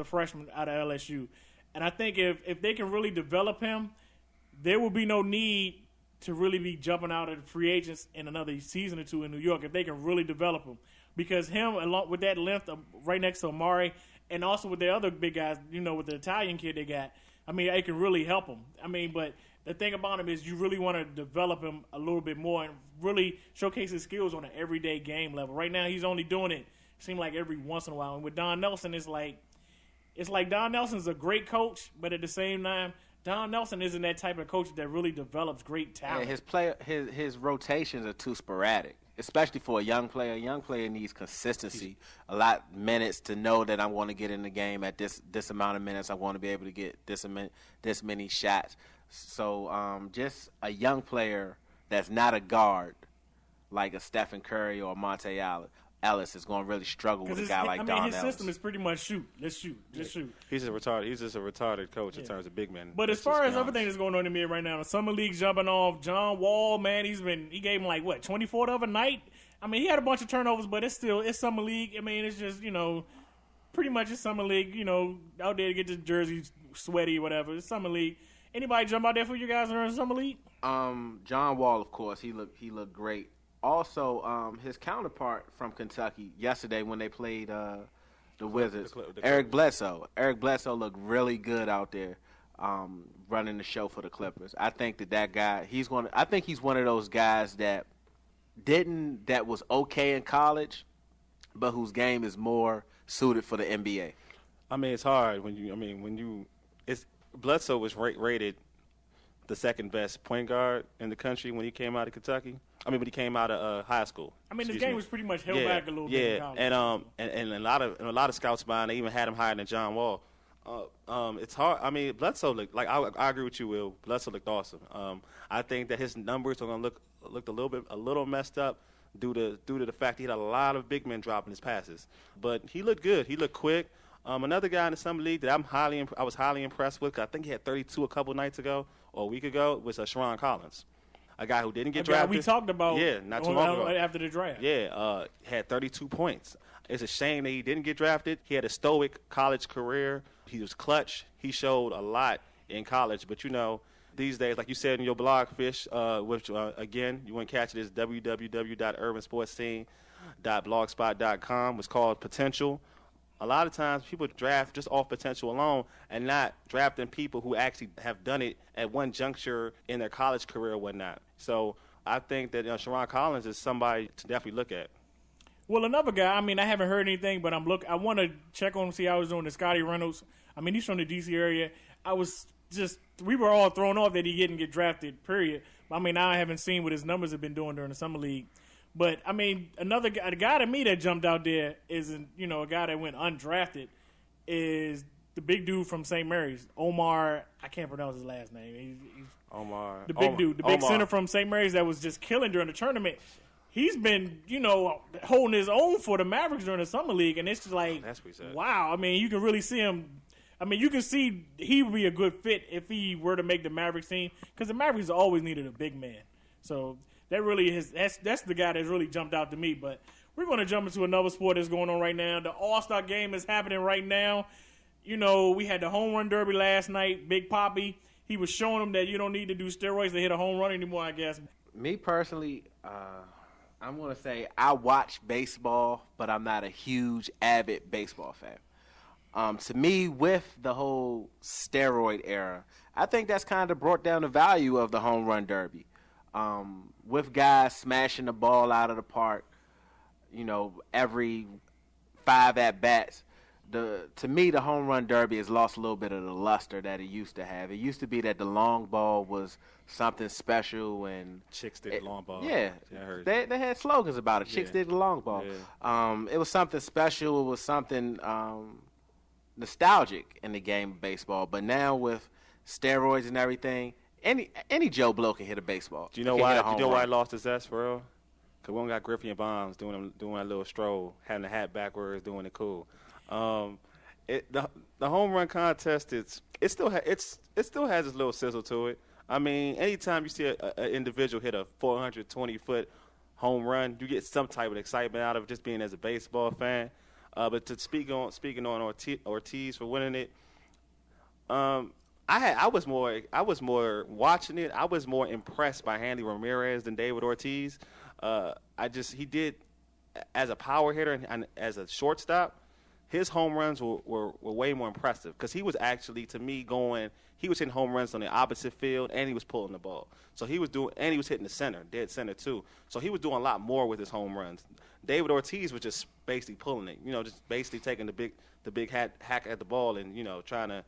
a freshman out of LSU. And I think if they can really develop him, there will be no need to really be jumping out at free agents in another season or two in New York if they can really develop him. Because him, along with that length right next to Amari, and also with the other big guys, with the Italian kid they got, I mean, it can really help him. I mean, but the thing about him is you really want to develop him a little bit more and really showcase his skills on an everyday game level. Right now, he's only doing it, seems like every once in a while. And with Don Nelson, it's like Don Nelson's a great coach, but at the same time, Don Nelson isn't that type of coach that really develops great talent. Yeah, his rotations are too sporadic, especially for a young player. A young player needs consistency, a lot of minutes to know that I'm going to get in the game at this amount of minutes. I want to be able to get this many shots. So just a young player that's not a guard like a Stephen Curry or Monte Ellis is going to really struggle with a guy like Don his Ellis. System is pretty much shoot. Let's shoot. Just shoot. He's just a retarded coach in terms of big men. But as far as everything that's going on in the NBA right now, the summer league's jumping off. John Wall, man, he gave him 24 the other night. I mean, he had a bunch of turnovers, but it's summer league. I mean, it's just pretty much a summer league. Out there to get the jerseys sweaty or whatever. It's summer league. Anybody jump out there for you guys in the summer league? John Wall, of course, he looked great. Also, his counterpart from Kentucky yesterday when they played the Wizards, Eric Bledsoe. Eric Bledsoe looked really good out there running the show for the Clippers. I think that guy, I think he's one of those guys that was okay in college, but whose game is more suited for the NBA. I mean, it's hard Bledsoe was rated the second best point guard in the country when he came out of Kentucky. I mean, when he came out of high school. I mean, his game was pretty much held back a little bit in college. And a lot of scouts buying. They even had him higher than John Wall. It's hard. I mean, Bledsoe looked like I agree with you, Will. Bledsoe looked awesome. I think that his numbers are going to look a little messed up due to the fact he had a lot of big men dropping his passes. But he looked good. He looked quick. Another guy in the summer league that I was highly impressed with, 'cause I think he had 32 a couple nights ago or a week ago, was Sharon Collins, a guy who didn't get drafted. We talked about not too long ago after the draft. Yeah, had 32 points. It's a shame that he didn't get drafted. He had a stoic college career. He was clutch. He showed a lot in college. But, these days, like you said in your blog, Fish, which, again, you want to catch it, is www.urbansportscene.blogspot.com. It's called Potential. A lot of times people draft just off potential alone and not drafting people who actually have done it at one juncture in their college career or whatnot. So I think that Sharon Collins is somebody to definitely look at. Well, another guy, I mean, I haven't heard anything, but I want to check on him, see how he's doing. Scotty Reynolds. I mean, he's from the D.C. area. We were all thrown off that he didn't get drafted, period. I mean, I haven't seen what his numbers have been doing during the summer league. But, I mean, another guy, the guy to me that jumped out there is, a guy that went undrafted is the big dude from St. Mary's, Omar. I can't pronounce his last name. He's Omar. The big dude, the big center from St. Mary's that was just killing during the tournament. He's been, holding his own for the Mavericks during the summer league, and it's just like, wow. I mean, you can really see him. I mean, you can see he would be a good fit if he were to make the Mavericks team, because the Mavericks always needed a big man. So that really is that's the guy that's really jumped out to me. But we're going to jump into another sport that's going on right now. The All-Star Game is happening right now. We had the home run derby last night. Big Papi, he was showing them that you don't need to do steroids to hit a home run anymore, I guess. Me personally, I'm going to say I watch baseball, but I'm not a huge, avid baseball fan. To me, with the whole steroid era, I think that's kind of brought down the value of the home run derby. With guys smashing the ball out of the park, every 5 at-bats, to me, the home run derby has lost a little bit of the luster that it used to have. It used to be that the long ball was something special, and chicks did the long ball. Yeah, they had slogans about it. Chicks did the long ball. Yeah. It was something special. It was something nostalgic in the game of baseball. But now with steroids and everything, any Joe Blow can hit a baseball. Do you know why? I lost his zest for real? Because we don't got Griffey and Bonds doing a little stroll, having the hat backwards, doing it cool. The home run contest it still has its little sizzle to it. I mean, anytime you see an individual hit a 420-foot home run, you get some type of excitement out of it, just being as a baseball fan. But to speaking on Ortiz for winning it, I was more watching it. I was more impressed by Hanley Ramirez than David Ortiz. He did as a power hitter and as a shortstop. His home runs were way more impressive because he was actually, to me, he was hitting home runs on the opposite field and he was pulling the ball. So he was hitting the center, dead center too. So he was doing a lot more with his home runs. David Ortiz was just basically pulling it, just basically taking the big hack at the ball and, trying to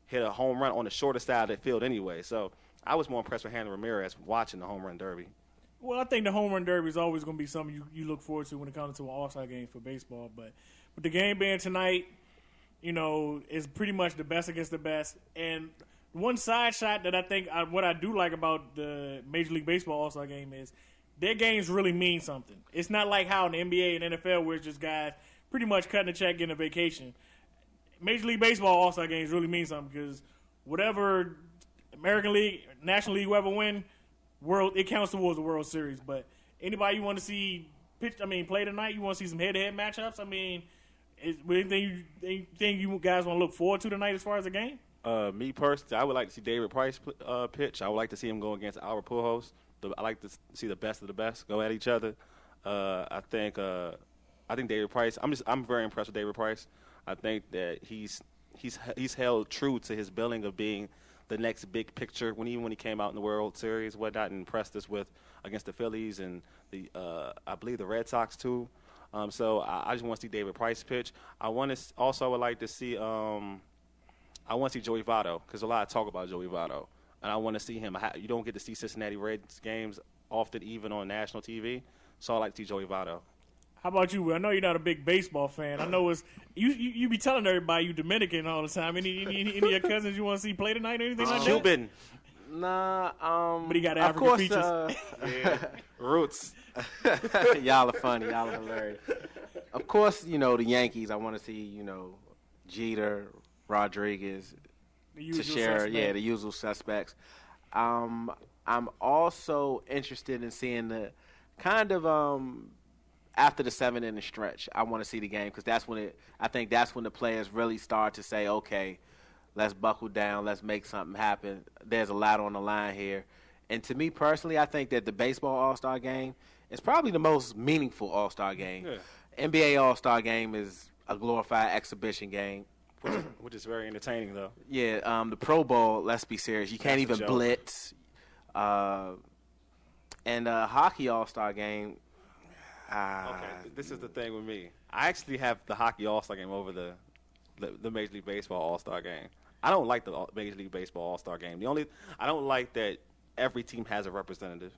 hit a home run on the shorter side of the field anyway. So I was more impressed with Hanley Ramirez watching the home run derby. Well, I think the home run derby is always going to be something you look forward to when it comes to an all-star game for baseball. But with the game being tonight, is pretty much the best against the best. And one side shot that I think what I do like about the Major League Baseball all-star game is their games really mean something. It's not like how in the NBA and NFL where it's just guys pretty much cutting a check, getting a vacation. Major League Baseball all-star games really mean something because whatever American League, National League, whoever win, it counts towards the World Series. But anybody you want to see play tonight, you want to see some head-to-head matchups? Anything you guys want to look forward to tonight as far as the game? Me personally, I would like to see David Price pitch. I would like to see him go against Albert Pujols. I like to see the best of the best go at each other. I think David Price. I'm very impressed with David Price. I think that he's held true to his billing of being the next big picture. When he came out in the World Series, whatnot, and impressed us with against the Phillies and I believe the Red Sox too. So I just want to see David Price pitch. I would like to see Joey Votto because a lot of talk about Joey Votto, and I want to see him. You don't get to see Cincinnati Reds games often, even on national TV. So I like to see Joey Votto. How about you, Will? I know you're not a big baseball fan. I know it's you be telling everybody you Dominican all the time. Any of your cousins you want to see play tonight or anything like that? Cuban. Nah, but he got African features. Yeah. Roots. Y'all are funny. Y'all are hilarious. Of course, the Yankees. I want to see, Jeter, Rodriguez, Teixeira. Yeah, the usual suspects. I'm also interested in seeing the kind of after the 7-inning stretch. I want to see the game because I think that's when the players really start to say, okay, let's buckle down, let's make something happen. There's a lot on the line here. And to me personally, I think that the baseball All-Star game is probably the most meaningful All-Star game. Yeah. NBA All-Star game is a glorified exhibition game. Which is very entertaining, though. Yeah, the Pro Bowl, let's be serious. You can't even blitz. And hockey All-Star game. Okay, this is the thing with me. I actually have the hockey All-Star game over the Major League Baseball All-Star game. I don't like the Major League Baseball All-Star game. I don't like that every team has a representative.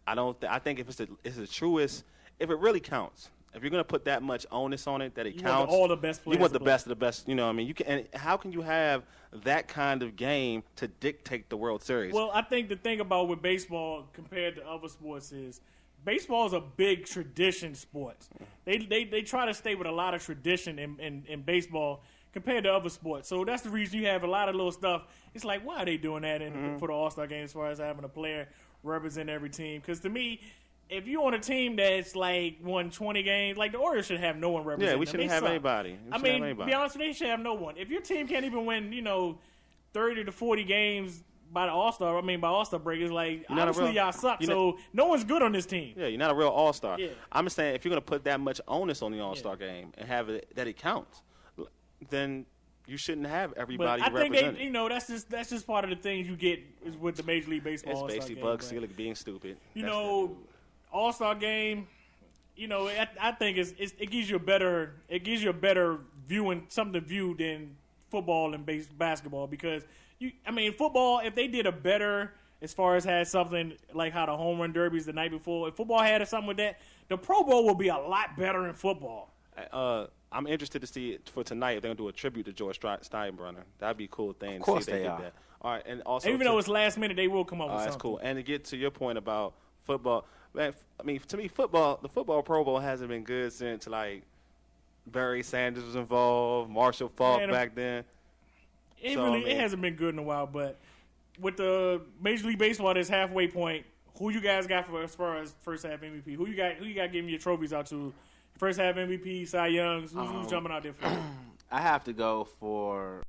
I think if it's the truest, if it really counts, if you're going to put that much onus on it that it counts, all the best players. You want the best of the best. You can. And how can you have that kind of game to dictate the World Series? Well, I think the thing about with baseball compared to other sports is baseball is a big tradition sport. They try to stay with a lot of tradition in baseball compared to other sports. So that's the reason you have a lot of little stuff. It's like, why are they doing that for the All-Star game as far as having a player represent every team? Because to me, if you're on a team that's like won 20 games, like the Orioles should have no one representing. Yeah, we shouldn't have anybody. To be honest with you, they should have no one. If your team can't even win, 30 to 40 games by All-Star break, it's like, obviously y'all suck, so no one's good on this team. Yeah, you're not a real All-Star. Yeah. I'm just saying, if you're going to put that much onus on the All-Star game and have it that it counts, then you shouldn't have everybody represented. That's just part of the things you get is with the Major League Baseball It's All-Star basically game. Buck Selig being stupid. All-Star game, I think it gives you a better viewing, something to view than football and basketball because football, if they did a better as far as had something like how the home run derbies the night before, if football had something with that, the Pro Bowl would be a lot better in football. I'm interested to see it for tonight if they're going to do a tribute to George Steinbrenner. That'd be a cool thing. Of course see if they did are. That. All right, and also even though it's last minute, they will come up with something. That's cool. And to get to your point about football, man, to me, the football Pro Bowl hasn't been good since like Barry Sanders was involved, Marshall Faulk back then. It hasn't been good in a while, but with the Major League Baseball, this halfway point, who you guys got for as far as first half MVP? Who you got giving your trophies out to First half MVP, Cy Youngs. Who's jumping out there for you? I have to go for